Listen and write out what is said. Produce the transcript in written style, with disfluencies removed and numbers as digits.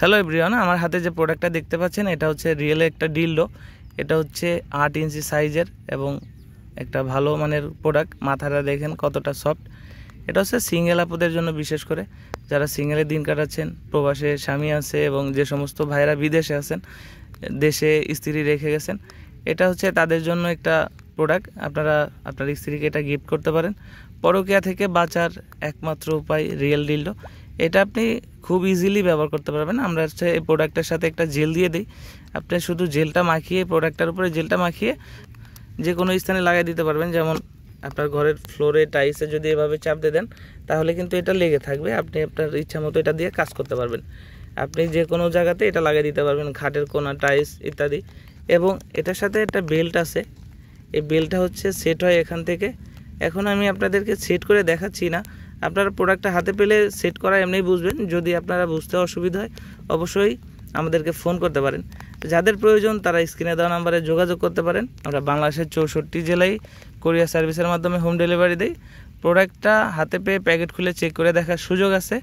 Hello everyone, আমার হাতে যে প্রোডাক্টটা দেখতে পাচ্ছেন এটা হচ্ছে রিয়েলের একটা ডিলডো। এটা হচ্ছে 8 ইঞ্চি সাইজের এবং একটা ভালো মানের প্রোডাক্ট। মাথাটা দেখেন কতটা সফট। এটা হচ্ছে সিঙ্গেল আপুদের জন্য, বিশেষ করে যারা সিঙ্গেলে দিন কাটাচ্ছেন, প্রবাসে স্বামী আছে এবং যে সমস্ত ভাইরা বিদেশে আছেন, দেশে স্ত্রী রেখে গেছেন, এটা হচ্ছে তাদের জন্য একটা প্রোডাক্ট। আপনারা আপনার স্ত্রীকে এটা গিফট করতে পারেন। পরকীয়া থেকে বাঁচার একমাত্র উপায় রিয়েল ডিলডো। এটা আপনি খুব ইজিলি ব্যবহার করতে পারবেন। আমরা হচ্ছে এই প্রোডাক্টের সাথে একটা জেল দিয়ে দিই। আপনি শুধু জেলটা মাখিয়ে, প্রোডাক্টটার উপরে জেলটা মাখিয়ে যে কোনো স্থানে লাগিয়ে দিতে পারবেন। যেমন আপনার ঘরের ফ্লোরে, টাইলসে যদি এভাবে চাপ দিয়ে দেন তাহলে কিন্তু এটা লেগে থাকবে। আপনি আপনার ইচ্ছা মতো এটা দিয়ে কাজ করতে পারবেন। আপনি যে কোনো জায়গাতে এটা লাগিয়ে দিতে পারবেন, খাটের কোণা, টাইলস ইত্যাদি। এবং এটার সাথে একটা বেল্ট আছে। এই বেল্টটা হচ্ছে সেট হয় এখান থেকে। এখন আমি আপনাদেরকে সেট করে দেখাচ্ছি না, আপনারা প্রোডাক্টটা হাতে পেলে সেট করা এমনিই বুঝবেন। যদি আপনারা বুঝতে অসুবিধা হয় অবশ্যই আমাদেরকে ফোন করতে পারেন। যাদের প্রয়োজন তারা স্ক্রিনে দেওয়া নাম্বারে যোগাযোগ করতে পারেন। আমরা বাংলাদেশের 64 জেলায় কোরিয়ার সার্ভিসের মাধ্যমে হোম ডেলিভারি দিই। প্রোডাক্টটা হাতে পেয়ে প্যাকেট খুলে চেক করে দেখার সুযোগ আছে।